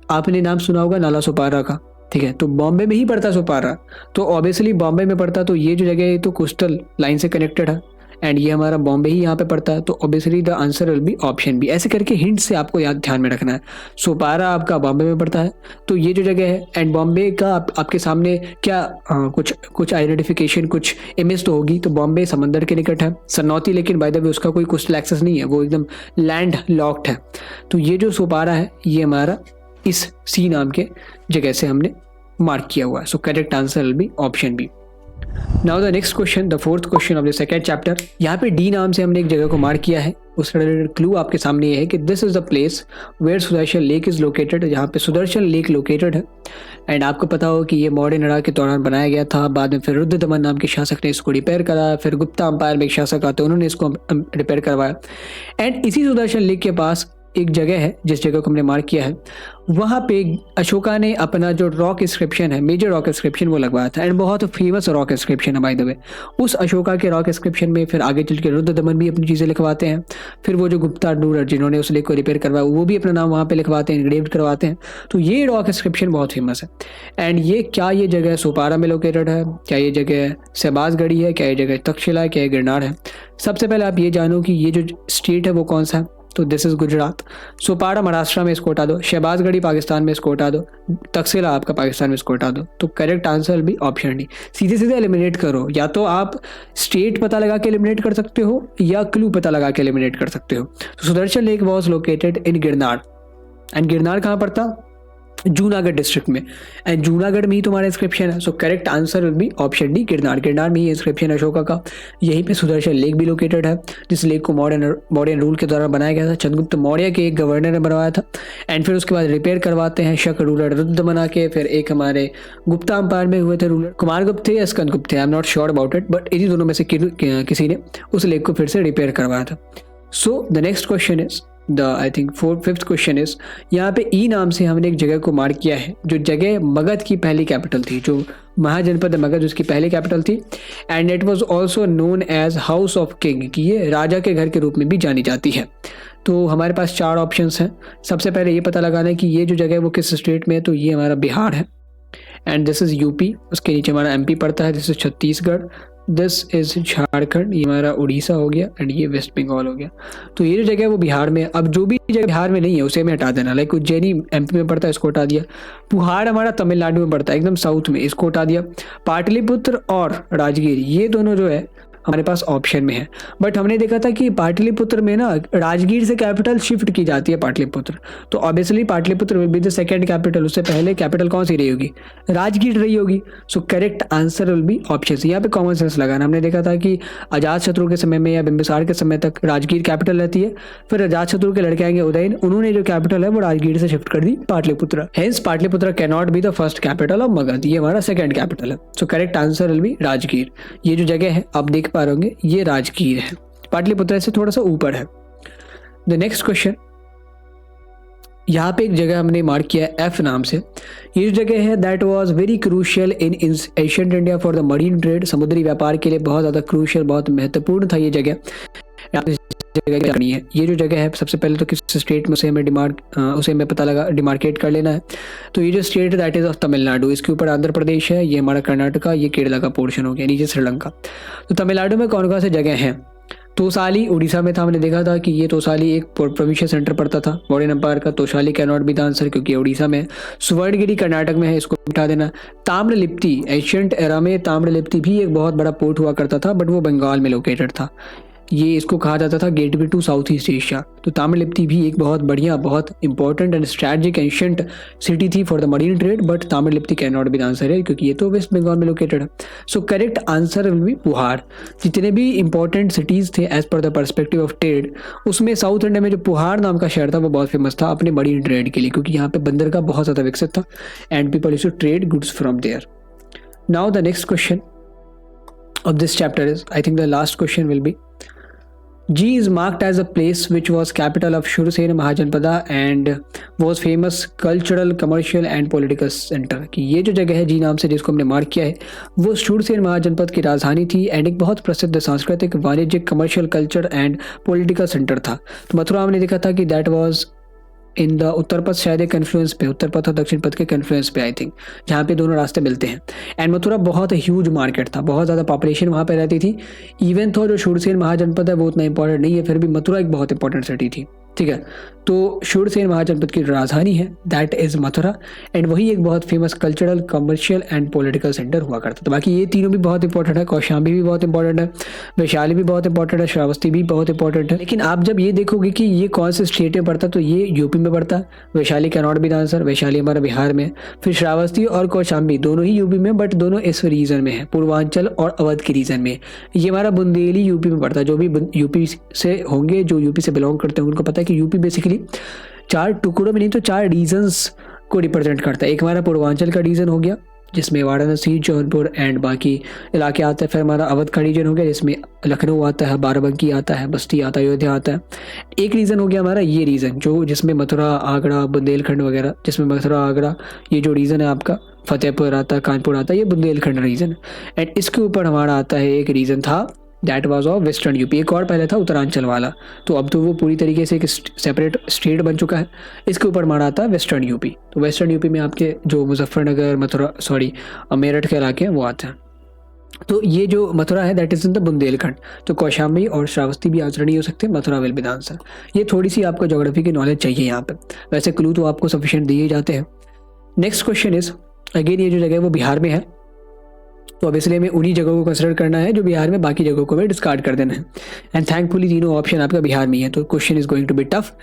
Speaker 1: आपने नाम सुना होगा नाला सोपारा का, ठीक है। तो बॉम्बे में ही पड़ता सोपारा, तो ऑब्वियसली बॉम्बे में पड़ता। तो ये जो जगह है तो कोस्टल लाइन से कनेक्टेड है एंड ये हमारा बॉम्बे ही यहाँ पे पड़ता है। तो obviously the answer will be option B. ऐसे करके हिंट से आपको याद ध्यान में रखना है। सोपारा आपका बॉम्बे में पड़ता है, तो ये जो जगह है एंड बॉम्बे का आपके सामने क्या कुछ आइडेंटिफिकेशन, कुछ इमेज तो होगी। तो बॉम्बे समंदर के निकट है। सन्नौती लेकिन बाय द वे उसका कोई कोस्टल एक्सेस नहीं है, वो एकदम लैंड लॉक्ड है। तो ये जो सोपारा है ये हमारा इस सी नाम के जगह से हमने मार्क किया हुआ है। So correct answer will be option B. Now the next question, the fourth question of the second chapter. यहाँ पे डी नाम से हमने एक जगह को मार्क किया है। उसका रिलेटेड क्लू आपके सामने ये है कि this is the place where Sudarshan lake is located. यहाँ पे सुदर्शन लेक लोकेटेड है एंड आपको पता हो कि ये मॉडर्न एरा के दौरान बनाया गया था। बाद में फिर रुद्रदमन नाम के शासक ने इसको रिपेयर करा। फिर गुप्ता अंपायर में एक शासक आते उन्होंने इसको रिपेयर करवाया। एंड इसी सुदर्शन लेक के पास एक जगह है जिस जगह को हमने मार्क किया है, वहाँ पे अशोका ने अपना जो रॉक इंस्क्रिप्शन है, मेजर रॉक इंस्क्रिप्शन वो लगवाया था एंड बहुत फेमस रॉक इंस्क्रिप्शन है बाय द वे। उस अशोका के रॉक इंस्क्रिप्शन में फिर आगे चल के रुद्रदमन भी अपनी चीज़ें लिखवाते हैं। फिर वो जो गुप्ता डूरर जिन्होंने उस लेक को रिपेयर करवाया वो भी अपना नाम वहाँ पे लिखवाते हैं, इंग्रेव्ड करवाते हैं। तो ये रॉक इंस्क्रिप्शन बहुत फेमस है। एंड ये क्या ये जगह सोपारा में लोकेटेड है, क्या ये जगह शहबाजगढ़ी है, क्या ये जगह तक्षशिला है, क्या ये गिरनार है? सबसे पहले आप ये जानो कि ये जो स्टेट है वो कौन सा है। तो दिस इज गुजरात। सोपारा महाराष्ट्र में इसको हटा दो, शहबाजगढ़ी पाकिस्तान में इसको हटा दो, तक्षशिला आपका पाकिस्तान में इसको हटा दो। तो करेक्ट आंसर भी ऑप्शन डी। सीधे सीधे एलिमिनेट करो, या तो आप स्टेट पता लगा के एलिमिनेट कर सकते हो या क्लू पता लगा के एलिमिनेट कर सकते हो। तो Sudarshan lake was located in Girnar and Girnar कहाँ पड़ता? जूनागढ़ डिस्ट्रिक्ट में, एंड जूनागढ़ में ही तुम्हारा इंस्क्रिप्शन है। So correct answer will be option D, Girnar. Girnar में ही इंस्क्रिप्शन है अशोका का। यहीं पे सुदर्शन लेक भी लोकेटेड है, जिस लेक को मौर्यन रूल के दौरान बनाया गया था। चंद्रगुप्त मौर्य के एक गवर्नर ने बनवाया था, एंड फिर उसके बाद रिपेयर करवाते हैं शक रूलर रुद्र बना के। फिर एक हमारे गुप्ता अंपायर में हुए थे रूलर, कुमार गुप्त थे या स्कंद गुप्त थे, I am not sure about it, but इन्हीं दोनों में से किसी ने उस लेक को फिर से रिपेयर करवाया था। So the next question is I think fifth question is, यहाँ पे ई नाम से हमने एक जगह को मार्क किया है, जो जगह मगध की पहली कैपिटल थी, जो महाजनपद मगध उसकी पहली कैपिटल थी। And it was also known as house of king, कि ये राजा के घर के रूप में भी जानी जाती है। तो हमारे पास 4 ऑप्शंस हैं। सबसे पहले ये पता लगाना है कि ये जो जगह है वो किस स्टेट में है। तो ये हमारा बिहार है, एंड दिस इज यूपी। उसके नीचे हमारा एमपी पड़ता है, this is Chhattisgarh, this is Jharkhand, ये हमारा उड़ीसा हो गया, एंड ये वेस्ट बंगाल हो गया। तो ये जो जगह है वो बिहार में है। अब जो भी जगह बिहार में नहीं है उसे हमें हटा देना, लाइक उज्जैनी एमपी में पड़ता है, इसको हटा दिया। पुहाड़ हमारा तमिलनाडु में पड़ता है, एकदम साउथ में, इसको हटा दिया। पाटलिपुत्र और राजगीर ये दोनों जो है हमारे पास ऑप्शन में है, बट हमने देखा था कि पाटलिपुत्र में ना राजगीर से कैपिटल शिफ्ट की जाती है पाटलिपुत्र, तो obviously Pataliputra will be the second capital. उससे पहले कैपिटल कौन सी रही होगी, राजगीर रही होगी। So correct answer will be option C. यहाँ पे कॉमन सेंस लगाना, हमने देखा था कि अजातशत्रु के समय में या बिंबिसार के समय तक राजगीर कैपिटल रहती है, फिर अजातशत्रु के लड़के आएंगे उदयन, उन्होंने जो कैपिटल है वो राजगीर से शिफ्ट कर दी Pataliputra. Hence Pataliputra can not be the first capital of Magadh, ये हमारा सेकंड कैपिटल है। So correct answer will be Rajgir. ये जो जगह है आप देख पा रहे होंगे ये राजगीर है, पाटलिपुत्र से थोड़ा सा ऊपर है। द नेक्स्ट क्वेश्चन, यहाँ पे एक जगह हमने मार्क किया है एफ नाम से। ये जो जगह है that was very crucial in ancient India for the marine trade, समुद्री व्यापार के लिए बहुत ज़्यादा क्रूशियल, बहुत महत्वपूर्ण था ये जगह। जगह करनी है, ये जो जगह है सबसे पहले तो किस स्टेट में उसे हमें पता लगा डिमार्केट कर लेना है। तो ये जो स्टेट है दैट इज ऑफ तमिलनाडु, इसके ऊपर आंध्र प्रदेश है, ये हमारा कर्नाटका, ये केरला का पोर्शन हो गया, नीचे श्रीलंका। तो तमिलनाडु में कौन कौन से जगह हैं, तोसाली उड़ीसा में था, हमने देखा था कि ये तोसाली एक प्रोविंशियल सेंटर पड़ता था मौर्यन एम्पायर का। Tosali can not be the answer क्योंकि उड़ीसा में है। सुवर्णगिरी कर्नाटक में है, इसको उठा देना। ताम्रलिप्ति, एशियंट एरा में ताम्रलिप्ति भी एक बहुत बड़ा पोर्ट हुआ करता था, बट वो बंगाल में लोकेटेड था। ये इसको कहा जाता था gateway to South East Asia. तो ताम्रलिप्ति भी एक बहुत बढ़िया, बहुत important and strategic ancient city थी for the marine trade, but Tamralipti can not be the answer है क्योंकि ये तो वेस्ट बंगाल में लोकेटेड है। So correct answer will be Puhar. जितने भी इंपॉर्टेंट सिटीज थे as per the perspective of trade, उसमें साउथ इंडिया में जो पुहाड़ नाम का शहर था वो बहुत फेमस था अपने मरीन ट्रेड के लिए, क्योंकि यहाँ पे बंदरगाह बहुत ज़्यादा विकसित था and people used to trade goods from there. Now the next question of this chapter is, I think the last question will be, G is marked as a place which was capital of Shursen Mahajanpada and was famous cultural, commercial and political center। कि ये जो जगह है जी नाम से जिसको हमने मार्क किया है वो शूरसेन महाजनपद की राजधानी थी एंड एक बहुत प्रसिद्ध सांस्कृतिक, वाणिज्यिक, commercial, culture and political centre था। तो मथुरा हमने देखा था कि दैट वाज इन द उत्तर पथ, शायद एक कन्फ्लुएंस पे, उत्तर पथ और दक्षिण पथ के कन्फ्लुएंस पे आई थिंक, जहाँ पे दोनों रास्ते मिलते हैं। एंड मथुरा बहुत ह्यूज मार्केट था, बहुत ज़्यादा पॉपुलेशन वहाँ पे रहती थी। इवन तो जो शूरसेन महाजनपद है वो उतना इंपॉर्टेंट नहीं है, फिर भी मथुरा एक बहुत इंपॉर्टेंट सिटी थी, ठीक है। तो शूरसेन महाजनपद की राजधानी है दैट इज मथुरा एंड वही एक बहुत famous cultural, commercial and political centre हुआ करता था। बाकी ये तीनों भी बहुत इंपॉर्टेंट है, कौशाम्बी भी बहुत इंपॉर्टेंट है, वैशाली भी बहुत इंपॉर्टेंट है, श्रावस्ती भी बहुत इंपॉर्टेंट है। लेकिन आप जब ये देखोगे कि ये कौन से स्टेट में पड़ता है तो ये यूपी में पड़ता है। Vaishali can not be the answer, Vaishali हमारा बिहार में। फिर श्रावस्ती और कौशाम्बी दोनों ही यूपी में, बट दोनों इस रीजन में है, पूर्वांचल और अवध के रीजन में। ये हमारा बुंदेली यूपी में पड़ता है। जो भी यूपी से होंगे, जो यूपी से बिलोंग करते हैं, उनको पता है कि यूपी बेसिकली 4 टुकड़ों में नहीं तो 4 रीजन्स को रिप्रेजेंट करता है। एक हमारा पूर्वांचल का रीजन हो गया जिसमें वाराणसी, जौनपुर एंड बाकी इलाके आते हैं। फिर हमारा अवध का रीजन हो गया जिसमें लखनऊ आता है, बाराबंकी आता है, बस्ती आता है, अयोध्या आता है। एक रीजन हो गया हमारा ये रीजन जो जिसमें मथुरा, आगरा, बुंदेलखंड वगैरह, जिसमें मथुरा, आगरा, ये जो रीजन है आपका, फतेहपुर आता है, कानपुर आता है, ये बुंदेलखंड रीजन है। एंड इसके ऊपर हमारा आता है एक रीजन था that was of western UP. एक और पहले था उत्तरांचल वाला, तो अब तो वो पूरी तरीके से एक सेपरेट स्टेट बन चुका है। इसके ऊपर हमारा आता है वेस्टर्न यूपी। तो वेस्टर्न यूपी में आपके जो मुजफ्फरनगर, मेरठ के इलाके हैं वो आते हैं। तो ये जो मथुरा है that is in the Bundelkhand. तो कौशाम्बी और श्रावस्ती भी आंसर नहीं हो सकते, Mathura will be the answer. ये थोड़ी सी आपको ज्योग्राफी की नॉलेज चाहिए यहाँ पे, वैसे क्लू तो आपको सफिशिएंट दिए जाते हैं। नेक्स्ट क्वेश्चन इज, अगेन ये जो जगह है वो बिहार में है तो अब इसलिए हमें उन्हीं जगहों को कंसिडर करना है जो बिहार में, बाकी जगहों को हमें डिस्कार्ड कर देना है। एंड थैंकफुली तीनों ऑप्शन आपका बिहार में ही है, तो question is going to be tough.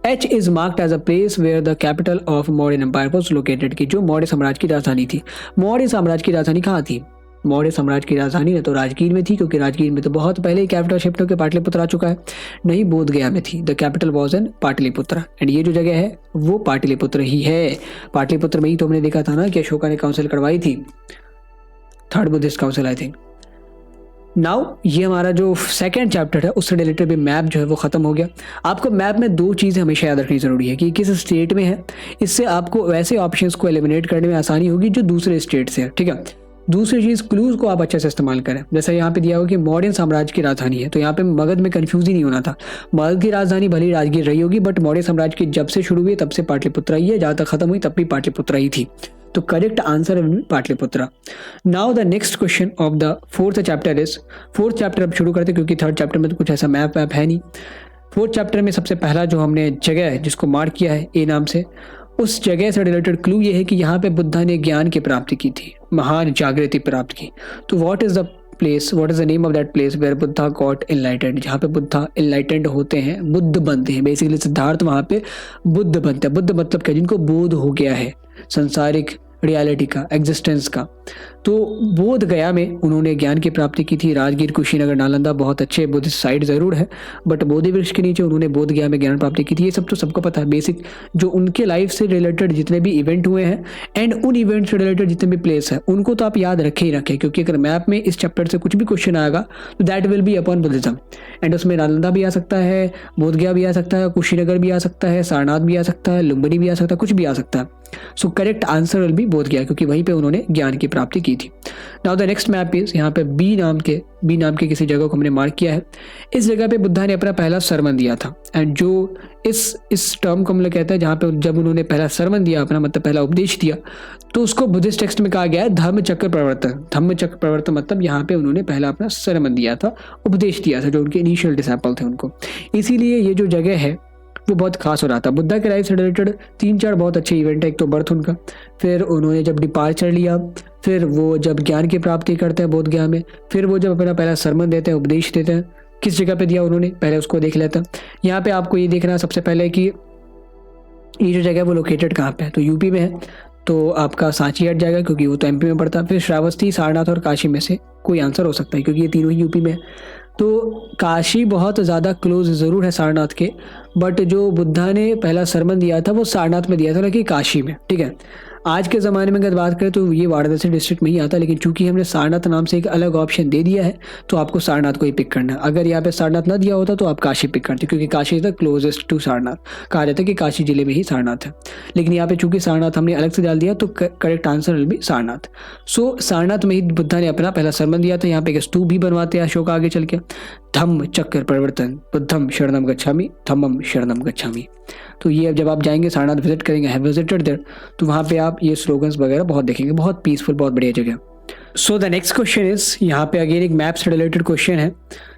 Speaker 1: H is marked as a place where the capital of Maurya empire was located, की जो मौर्य साम्राज्य की राजधानी थी। मौर्य साम्राज्य की राजधानी कहाँ थी? मौर्य साम्राज्य की राजधानी न तो राजगीर में थी, क्योंकि राजगीर में तो बहुत पहले ही कैपिटल शिफ्ट होकर पाटलिपुत्र आ चुका है, नहीं बोध गया में थी। The capital was in Pataliputra, and ये जो जगह है वो पाटलिपुत्र ही है। पाटलिपुत्र में ही तो हमने देखा था ना कि अशोका ने काउंसिल करवाई थी, third Buddhist council I think. Now ये हमारा जो सेकंड चैप्टर है उससे रिलेटेड भी मैप जो है वो खत्म हो गया। आपको मैप में दो चीज़ें हमेशा याद रखनी जरूरी है कि किस स्टेट में है, इससे आपको वैसे ऑप्शंस को एलिमिनेट करने में आसानी होगी जो दूसरे स्टेट से है, ठीक है। दूसरी चीज़, क्लूज को आप अच्छे से इस्तेमाल करें। जैसे यहाँ पे दिया हुआ कि मौर्य साम्राज्य की राजधानी है, तो यहाँ पे मगध में कंफ्यूज ही नहीं होना था। मगध की राजधानी भले ही राजगीर रही होगी, बट मौर्य साम्राज्य की जब से शुरू हुई तब से पाटलिपुत्र ही है, जहाँ तक खत्म हुई तब भी पाटलिपुत्र ही थी। तो करेक्ट आंसर है Pataliputra. Now the next question of the fourth chapter is, fourth chapter अब शुरू करते क्योंकि थर्ड चैप्टर में तो कुछ ऐसा मैप वैप है नहीं। फोर्थ चैप्टर में सबसे पहला जो हमने जगह है जिसको मार्क किया है ए नाम से, उस जगह से रिलेटेड क्लू ये है कि यहाँ पे बुद्धा ने ज्ञान की प्राप्ति की थी, महान जागृति प्राप्त की। तो what is the place, what is the name of that place where Buddha got enlightened, जहाँ पे बुद्धा एनलाइटेंड होते हैं, बुद्ध बनते हैं। बेसिकली सिद्धार्थ वहाँ पे बुद्ध बनते हैं। बुद्ध मतलब क्या? जिनको बोध हो गया है संसारिक रियलिटी का, एग्जिस्टेंस का। तो बोध गया में उन्होंने ज्ञान की प्राप्ति की थी। राजगीर, कुशीनगर, नालंदा बहुत अच्छे बुद्धिस्ट साइट जरूर है, बट बोधि वृक्ष के नीचे उन्होंने बोध गया में ज्ञान प्राप्ति की थी। ये सब तो सबको पता है, बेसिक जो उनके लाइफ से रिलेटेड जितने भी इवेंट हुए हैं एंड उन इवेंट से रिलेटेड जितने भी प्लेस है उनको तो आप याद रखे ही रखें, क्योंकि अगर मैप में इस चैप्टर से कुछ भी क्वेश्चन आएगा तो that will be upon Buddhism. And उसमें नालंदा भी आ सकता है, बोध गया भी आ सकता है, कुशीनगर भी आ सकता है, सारनाथ भी आ सकता है, लुम्बिनी भी आ सकता है, कुछ भी आ सकता है। So correct answer will B बोध गया, क्योंकि वहीं पे उन्होंने ज्ञान की प्राप्ति की थी। Now the next map is, यहाँ पे बी नाम के किसी जगह को हमने मार्क किया है। इस जगह पे बुद्धा ने अपना पहला सरमन दिया था। एंड जो इस टर्म को हम लोग कहते हैं, जहाँ पे जब उन्होंने पहला सरमन दिया, अपना मतलब पहला उपदेश दिया, तो उसको बुद्धिस्ट टेक्स्ट में कहा गया है धम्म चक्र प्रवर्तन। धम्म चक्र प्रवर्तन मतलब यहाँ पे उन्होंने पहला अपना सरमन दिया था, उपदेश दिया था जो उनके इनिशियल डिसाइपल थे उनको। इसीलिए ये जो जगह है वो बहुत खास हो रहा था। बुद्धा के लाइफ से रिलेटेड 3-4 बहुत अच्छे इवेंट है। एक तो बर्थ उनका, फिर उन्होंने जब डिपार्चर लिया, फिर वो जब ज्ञान की प्राप्ति करते हैं बोध गया में, फिर वो जब अपना पहला सरमन देते हैं, उपदेश देते हैं। किस जगह पे दिया उन्होंने, पहले उसको देख लेते हैं। यहाँ पे आपको ये देखना सबसे पहले कि ये जो जगह है वो लोकेटेड कहाँ पे है। तो यूपी में है, तो आपका सांची हट जाएगा क्योंकि वो तो एमपी में पड़ता है। फिर श्रावस्ती, सारनाथ और काशी में से कोई आंसर हो सकता है, क्योंकि ये तीनों ही यूपी में है। तो काशी बहुत ज़्यादा क्लोज ज़रूर है सारनाथ के, बट जो बुद्धा ने पहला सरमन दिया था वो सारनाथ में दिया था, ना कि काशी में, ठीक है। आज के ज़माने में अगर बात करें तो ये वाराणसी डिस्ट्रिक्ट में ही आता है, लेकिन चूंकि हमने सारनाथ नाम से एक अलग ऑप्शन दे दिया है तो आपको सारनाथ को ही पिक करना है। अगर यहाँ पे सारनाथ ना दिया होता तो आप काशी पिक करते, क्योंकि Kashi is the closest to Sarnath. कहा जाता है कि काशी जिले में ही सारनाथ है, लेकिन यहाँ पे चूंकि सारनाथ हमने अलग से डाल दिया तो correct answer will be Sarnath. So Sarnath में ही बुद्धा ने अपना पहला सरमन दिया था। यहाँ पे एक स्तूप भी बनवाते हैं अशोक आगे चल के, धम्म चक्र प्रवर्तन, बुद्धम शरणम गच्छामि, धम्मम शरणम गच्छामि। तो ये अब जब आप जाएंगे सारनाथ विजिट करेंगे, हैव विजिटेड देयर, तो वहाँ पे आप ये स्लोगन्स वगैरह बहुत देखेंगे, बहुत पीसफुल, बहुत बढ़िया जगह। So the next question is, यहाँ पे अगेन एक मैप से रिलेटेड क्वेश्चन है।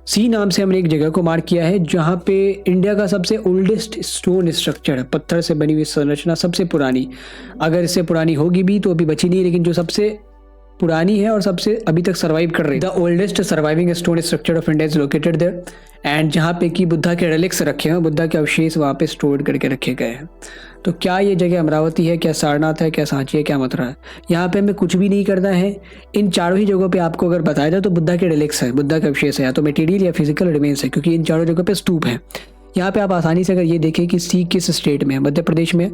Speaker 1: सी नाम से हमने एक जगह को मार्क किया है जहाँ पे इंडिया का सबसे ओल्डेस्ट स्टोन स्ट्रक्चर है, पत्थर से बनी हुई संरचना सबसे पुरानी। अगर इससे पुरानी होगी भी तो अभी बची नहीं, लेकिन जो सबसे पुरानी है और सबसे अभी तक सर्वाइव कर रही है, the oldest surviving stone structure of India is located there. And जहाँ पे कि बुद्धा के रिलिक्स रखे हैं, बुद्धा के अवशेष वहाँ पे स्टोर करके रखे गए हैं। तो क्या ये जगह अमरावती है, क्या सारनाथ है, क्या सांची है, क्या मथुरा है? यहाँ पे हमें कुछ भी नहीं करना है। इन चारों ही जगहों पे आपको अगर बताया जाए तो बुद्धा के रिलिक्स है, बुद्धा के अवशेष है, या तो मटेरियल या फिजिकल रिमेन्स है, क्योंकि इन चारों जगहों पे स्तूप है। यहाँ पे आप आसानी से अगर ये देखें कि सी किस स्टेट में है, मध्य प्रदेश में,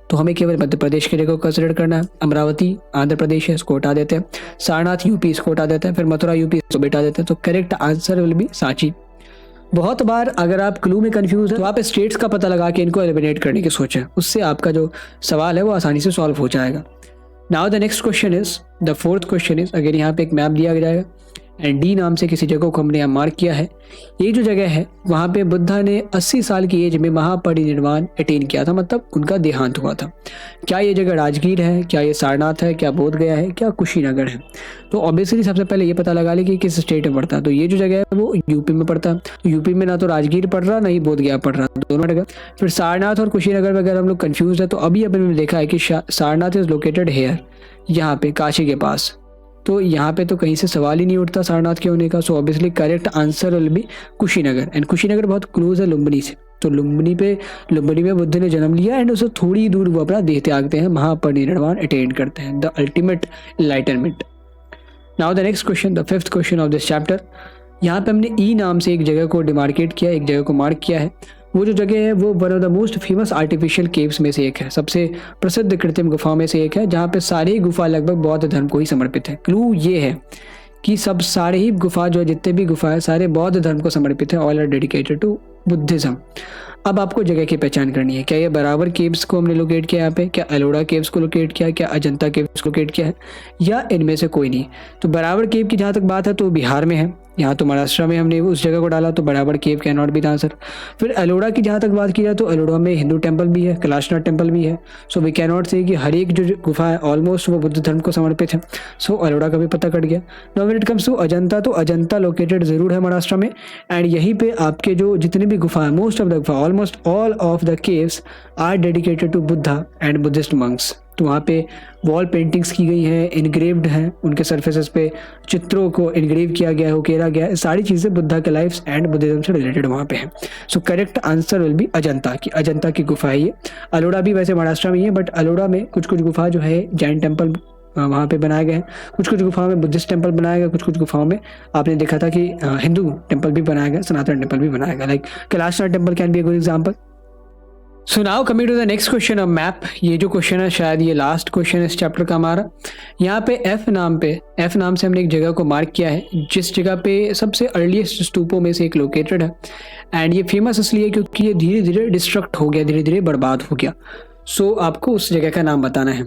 Speaker 1: तो हमें केवल मध्य प्रदेश की जगह को कंसिडर करना है। अमरावती आंध्र प्रदेश है, इसको हटा देते हैं। सारनाथ यूपी, इसको हटा देते हैं। फिर मथुरा यूपी, इसको हटा देते हैं। तो correct answer will B Sanchi. बहुत बार अगर आप क्लू में कंफ्यूज है तो आप स्टेट्स का पता लगा के इनको एलिमिनेट करने की सोचें, उससे आपका जो सवाल है वो आसानी से सॉल्व हो जाएगा। Now the next question is, the fourth question is, अगर यहाँ पे एक मैप दिया जाएगा एंड डी नाम से किसी जगह को हमने यहाँ मार्क किया है। ये जो जगह है वहाँ पे बुद्धा ने 80 साल की एज में महापरिनिर्वाण अटेन किया था, मतलब उनका देहांत हुआ था। क्या ये जगह राजगीर है, क्या ये सारनाथ है, क्या बोध गया है, क्या कुशीनगर है? तो ऑब्वियसली सबसे पहले ये पता लगा ले कि किस स्टेट में पड़ता है। तो ये जो जगह है वो यूपी में पड़ता है। तो यूपी में ना तो राजगीर पड़ रहा, ना ही बोध गया पड़ रहा, दोनों जगह। फिर सारनाथ और कुशीनगर में अगर हम लोग कन्फ्यूज है तो अभी अपन ने देखा है कि सारनाथ इज लोकेटेड हेयर, यहाँ पे काशी के पास, तो यहाँ पे तो कहीं से सवाल ही नहीं उठता सारनाथ के होने का। So obviously correct answer will B Kushinagar, and Kushinagar बहुत क्लोज है लुम्बिनी से। तो लुम्बिनी में बुद्ध ने जन्म लिया एंड उससे थोड़ी दूर वो अपना देह त्यागते हैं, महापरिनिर्वाण अटेन करते हैं, the ultimate enlightenment. Now the next question, the fifth question of this chapter. यहाँ पे हमने ई नाम से एक जगह को डिमार्केट किया, एक जगह को मार्क किया है। वो जो जगह है वो one of the most famous artificial caves में से एक है, सबसे प्रसिद्ध कृत्रिम गुफाओं में से एक है, जहाँ पे सारी गुफा लगभग बौद्ध धर्म को ही समर्पित है। क्लू ये है कि सब सारे ही गुफा जो जितने भी गुफा है सारे बौद्ध धर्म को समर्पित है, all are dedicated to Buddhism. अब आपको जगह की पहचान करनी है, क्या ये बराबर केव्स को हमने लोकेट किया यहाँ पे, क्या एलोरा केव्स को लोकेट किया, क्या अजंता केव्स को लोकेट किया है, या इनमें से कोई नहीं। तो बराबर केव की जहाँ तक बात है तो बिहार में है, यहाँ तो महाराष्ट्र में हमने उस जगह को डाला, तो बराबर cave can not be the answer. फिर एलोरा की जहाँ तक बात की जाए तो एलोरा में हिंदू टेम्पल भी है, कैलाशनाथ टेम्पल भी है। सो वी कैन नॉट से कि हर एक जो गुफा है ऑलमोस्ट वो बुद्ध धर्म को समर्पित है। सो एलोरा का भी पता कट गया। Now when it comes to Ajanta, तो अजंता लोकेटेड जरूर है महाराष्ट्र में, एंड यहीं पे आपके जो जितने भी गुफा है, मोस्ट ऑफ द गुफा, almost all of the caves are dedicated to Buddha and Buddhist monks. तो वहाँ पे वॉल पेंटिंग्स की गई हैं, इनग्रेव्ड हैं, उनके सरफेसेस पे चित्रों को इनग्रेव किया गया है, उकेरा गया है। सारी चीज़ें बुद्धा के लाइफ्स एंड बुद्धिज्म से रिलेटेड वहाँ पे हैं। सो correct answer will B Ajanta की, अजंता की गुफा है ये। अलोड़ा भी वैसे महाराष्ट्र में ही है, बट अलोड़ा में कुछ कुछ गुफा जो है जैन टेम्पल वहाँ पे बनाए गए हैं, कुछ कुछ गुफाओं में बुद्धिस्ट टेम्पल बनाया गया, कुछ कुछ गुफाओं में आपने देखा था कि हिंदू टेम्पल भी बनाया गया, सनातन टेम्पल भी बनाया गया, like Kailashnath temple can be a good example. So now coming to the next question of map. ये जो क्वेश्चन है शायद ये लास्ट क्वेश्चन है इस चैप्टर का हमारा। यहाँ पे एफ नाम से हमने एक जगह को मार्क किया है, जिस जगह पे सबसे अर्लीस्ट स्तूपों में से एक लोकेटेड है, एंड ये फेमस इसलिए क्योंकि ये धीरे धीरे डिस्ट्रक्ट हो गया, धीरे धीरे बर्बाद हो गया। सो आपको उस जगह का नाम बताना है।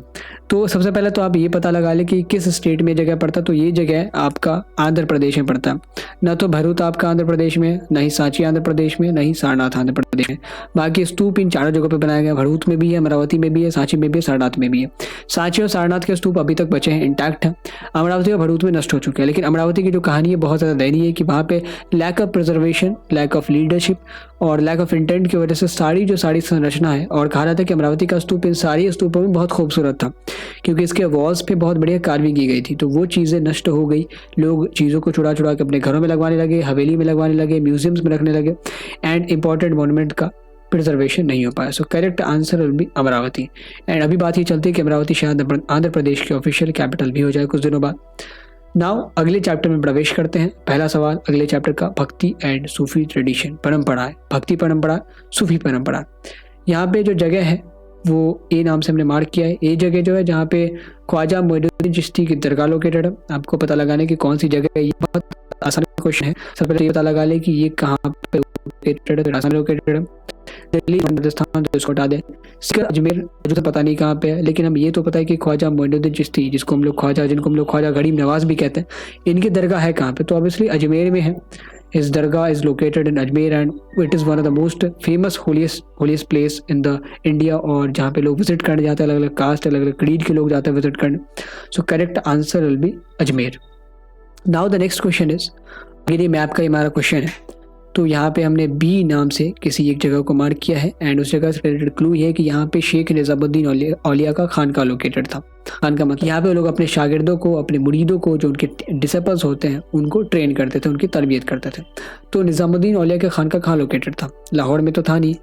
Speaker 1: तो सबसे पहले तो आप ये पता लगा लें कि किस स्टेट में जगह पड़ता है। तो ये जगह आपका आंध्र प्रदेश में पड़ता है। ना तो भरूच आपका आंध्र प्रदेश में, ना ही सांची आंध्र प्रदेश में, ना ही सारनाथ आंध्र प्रदेश में। बाकी स्तूप इन चारों जगहों पे बनाया गया, भरूच में भी है, अमरावती में भी है, सांची में भी है, सारनाथ में भी है। सांची और सारनाथ के स्तूप अभी तक बचे हैं, इंटैक्ट है। अमरावती और भरूच में नष्ट हो चुके हैं। लेकिन अमरावती की जो कहानी है बहुत ज़्यादा दयनीय है कि वहाँ पे lack of preservation, lack of leadership और लैक ऑफ इंटेंट की वजह से सारी संरचना है, और कहा जाता है कि अमरावती का स्तूप इन सारी स्तूपों में बहुत खूबसूरत था क्योंकि इसके वॉल्स पे बहुत बढ़िया कार्विंग की गई थी। तो वो चीज़ें नष्ट हो गई, लोग चीज़ों को चुरा के अपने घरों में लगवाने लगे, हवेली में लगवाने लगे, म्यूजियम्स में रखने लगे, एंड इंपॉर्टेंट मॉन्यूमेंट का प्रिजर्वेशन नहीं हो पाया। सो correct answer will B Amravati. And अभी बात ये चलती है कि अमरावती शायद आंध्र प्रदेश की ऑफिशियल कैपिटल भी हो जाए कुछ दिनों बाद। नाउ अगले चैप्टर में प्रवेश करते हैं। पहला सवाल अगले चैप्टर का, भक्ति एंड सूफी ट्रेडिशन, परंपरा है, भक्ति परंपरा, सूफी परंपरा। यहाँ पे जो जगह है वो ए नाम से हमने मार्क किया है। ये जगह जो है जहाँ पे ख्वाजा मोइनुद्दीन चिश्ती की दरगाह लोकेटेड है। आपको पता लगाने की कौन सी जगह है, ये बहुत आसान क्वेश्चन है। सबसे पहले ये पता लगा ले कि ये कहाँ पे लोकेटेड है, आसान लोकेटेड है, दिल्ली राजस्थान, तो इसको हटा दें। अजमेर जो पता नहीं कहाँ पे है, लेकिन हम ये तो पता है कि ख्वाजा मोइनुद्दीन चिश्ती, जिनको हम लोग ख्वाजा गरीब नवाज भी कहते हैं, इनकी दरगाह है कहाँ पे, तो ऑब्वियसली अजमेर में है। His dargah is located in Ajmer and it is one of the most famous holiest place in the India, और जहाँ पे लोग विजिट करने जाते हैं, अलग अलग कास्ट, अलग अलग क्रीड के लोग जाते हैं विजिट करने। सो correct answer will B Ajmer. Now the next question is, ये मैप का हमारा क्वेश्चन है। तो यहाँ पे हमने बी नाम से किसी एक जगह को मार्क किया है, एंड उस जगह से रिलेटेड क्लू ये है कि यहाँ पे शेख निजामुद्दीन औलिया का खानका लोकेटेड था। खान का मतलब यहाँ पे लोग अपने शागिर्दों को, अपने मुरीदों को, जो उनके डिसेपल्स होते हैं, उनको ट्रेन करते थे, उनकी तरबियत करते थे। तो निजामुद्दीन औलिया के खानका कहाँ लोकेटेड था? लाहौर में तो था नहीं,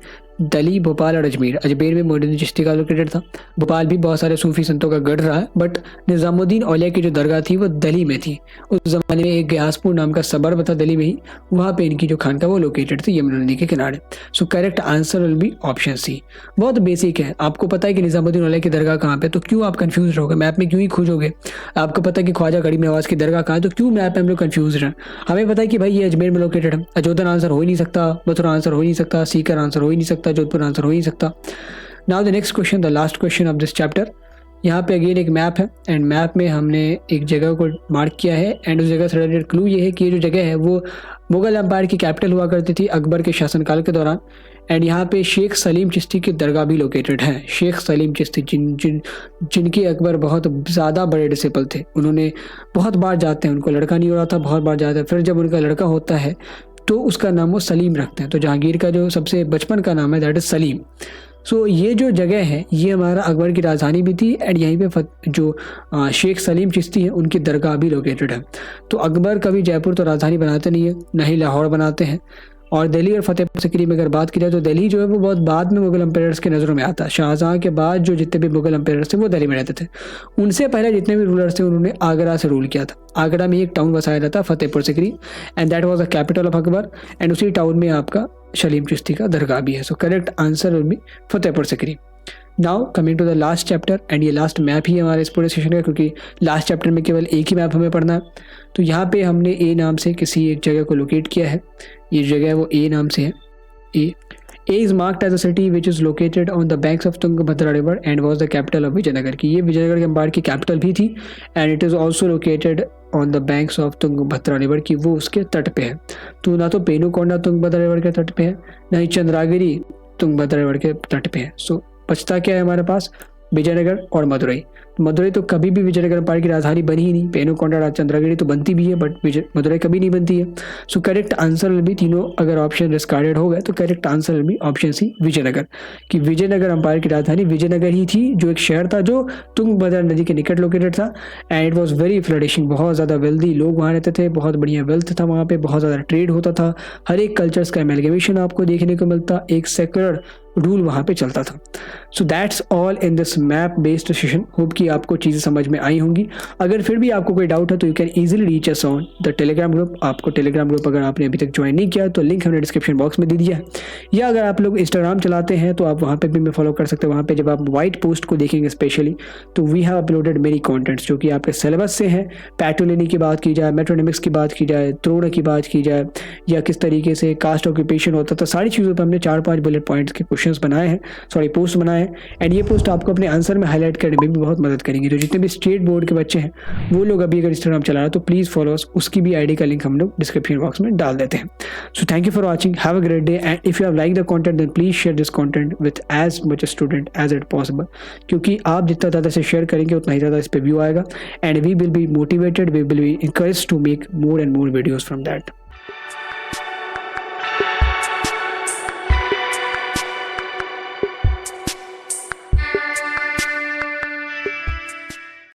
Speaker 1: दिल्ली, भोपाल और अजमेर। अजमेर में मोइनुद्दीन चिश्ती का लोकेटेड था। भोपाल भी बहुत सारे सूफी संतों का गढ़ रहा है, बट निजामुद्दीन औलिया की जो दरगाह थी वो दिल्ली में थी। उस जमाने में एक गयासपुर नाम का सबर्ब था दिल्ली में ही, वहाँ पे इनकी जो खानका वो लोकेटेड थी, यमुना नदी के किनारे। So correct answer will be option C. बहुत बेसिक है, आपको पता है कि निजामुद्दीन औलिया की दरगाह कहाँ पे, तो क्यों आप कंफ्यूज रहोगे, मैप में क्यों ही खोजोगे? आपको पता है कि ख्वाजा गरीब नवाज की दरगाह कहाँ है, तो क्यों मैप में हम लोग कंफ्यूज रहे? हमें पता है कि भाई ये अजमेर में लोकेटेड है। अजोधन आंसर हो ही नहीं सकता, मथुरा आंसर हो ही नहीं सकता, सीकर आंसर हो ही नहीं सकता, जोधपुर आंसर हो ही नहीं सकता। Now the next question, the last question of this chapter. यहाँ पे अगेन एक मैप है, एंड मैप में हमने एक जगह को मार्क किया है, एंड उस जगह से रिलेटेड क्लू ये है कि ये जो जगह है वो मुगल एम्पायर की कैपिटल हुआ करती थी अकबर के शासनकाल के दौरान। एंड यहाँ पे शेख सलीम चिश्ती की दरगाह भी लोकेटेड है। शेख सलीम चिश्ती जिनके अकबर बहुत ज़्यादा बड़े डिसिपल थे, उन्होंने बहुत बार जाते हैं, उनको लड़का नहीं हो रहा था, बहुत बार जाते हैं, फिर जब उनका लड़का होता है तो उसका नाम वो सलीम रखते हैं। तो जहांगीर का जो सबसे बचपन का नाम है दैट इज़ सलीम। सो ये जो जगह है ये हमारा अकबर की राजधानी भी थी एंड यहीं पे जो शेख सलीम चिश्ती है उनकी दरगाह भी लोकेटेड है। तो अकबर कभी जयपुर तो राजधानी बनाते नहीं है, न ही लाहौर बनाते हैं। और दिल्ली और फतेहपुर सिकरी में अगर बात की जाए तो दिल्ली जो है वो बहुत बाद में मुगल एम्पायर्स के नज़रों में आता है। शाहजहाँ के बाद जो जितने भी मुगल एम्पायर्स थे वो दिल्ली में रहते थे। उनसे पहले जितने भी रूलर्स थे उन्होंने आगरा से रूल किया था। आगरा में एक टाउन बसाया जाता Fatehpur Sikri and that was the capital of Akbar and उसी टाउन में आपका सलीम चिश्ती का दरगाह भी है। So correct answer will be Fatehpur Sikri. Now coming to the last chapter and ये लास्ट मैप ही हमारे इस पूरे सेशन का, क्योंकि लास्ट चैप्टर में केवल एक ही मैप हमें पढ़ना है। तो यहाँ पे हमने ए नाम से किसी एक जगह को लोकेट किया है। ये जगह वो ए नाम से है। A is marked as a city which is located on the banks of Tungabhadra river and was the capital of Vijayanagar की। ये विजयनगर के एम्पायर की कैपिटल भी थी and it is also located on the banks of Tungabhadra river की, वो उसके तट पे है। तो ना तो पेनुकोंडा तुंगभद्रा रिवर के तट पे है, ना ही चंद्रागिरी तुंगभद्रा रिवर के तट पे है। सो बचता क्या है हमारे पास? विजयनगर और मदुरई। मदुरई तो कभी भी विजयनगर एम्पायर की राजधानी बनी ही नहीं। पेनुकोंडा चंद्रगिरी तो बनती भी है बट मदुरई कभी नहीं बनती है। So correct answer will be, तीनों अगर ऑप्शन डिस्कार्डेड हो गए तो correct answer will be option C Vijayanagar, कि विजयनगर एम्पायर की राजधानी विजयनगर ही थी, जो एक शहर था जो तुंगभद्रा नदी के निकट लोकेटेड था and it was very flourishing. बहुत ज़्यादा वेल्दी लोग वहाँ रहते थे, बहुत बढ़िया वेल्थ था वहाँ पे, बहुत ज़्यादा ट्रेड होता था, हर एक कल्चर्स का एमेलगेमेशन आपको देखने को मिलता, एक सेक्युलर रूल वहाँ पे चलता था। So that's all in this map based session. Hope कि आपको चीज़ें समझ में आई होंगी। अगर फिर भी आपको कोई डाउट है तो you can easily reach us on the Telegram group. आपको टेलीग्राम ग्रुप अगर आपने अभी तक ज्वाइन नहीं किया तो लिंक हमने डिस्क्रिप्शन बॉक्स में दे दिया है, या अगर आप लोग इंस्टाग्राम चलाते हैं तो आप वहाँ पे भी मैं फॉलो कर सकते हैं। वहाँ पे जब आप वाइट पोस्ट को देखेंगे स्पेशली तो we have uploaded many contents जो कि आपके सिलेबस से हैं। पैटोलेनी की बात की जाए, मेट्रोनिमिक्स की बात की जाए, त्रोड़ की बात की जाए, या किस तरीके से कास्ट ऑक्यूपेशन होता था, सारी चीज़ों पर हमने 4-5 बुलेट पॉइंट्स के क्वेश्चंस बनाए हैं, सॉरी पोस्ट बनाए हैं। एंड ये पोस्ट आपको अपने आंसर में हाईलाइट करने में भी बहुत मदद करेंगे। जो जितने भी स्टेट बोर्ड के बच्चे हैं वो लोग अभी अगर इंस्टाग्राम चला रहे हैं तो प्लीज़ फॉलो अस, उसकी भी आईडी का लिंक हम लोग डिस्क्रिप्शन बॉक्स में डाल देते हैं। So thank you for watching, have a great day and if you have like the content then please share this content with as much student as it possible, क्योंकि आप जितना ज़्यादा से शेयर करेंगे उतना ही ज़्यादा इस पर व्यू आएगा and we will be motivated, we will be encouraged to make more and more videos from that.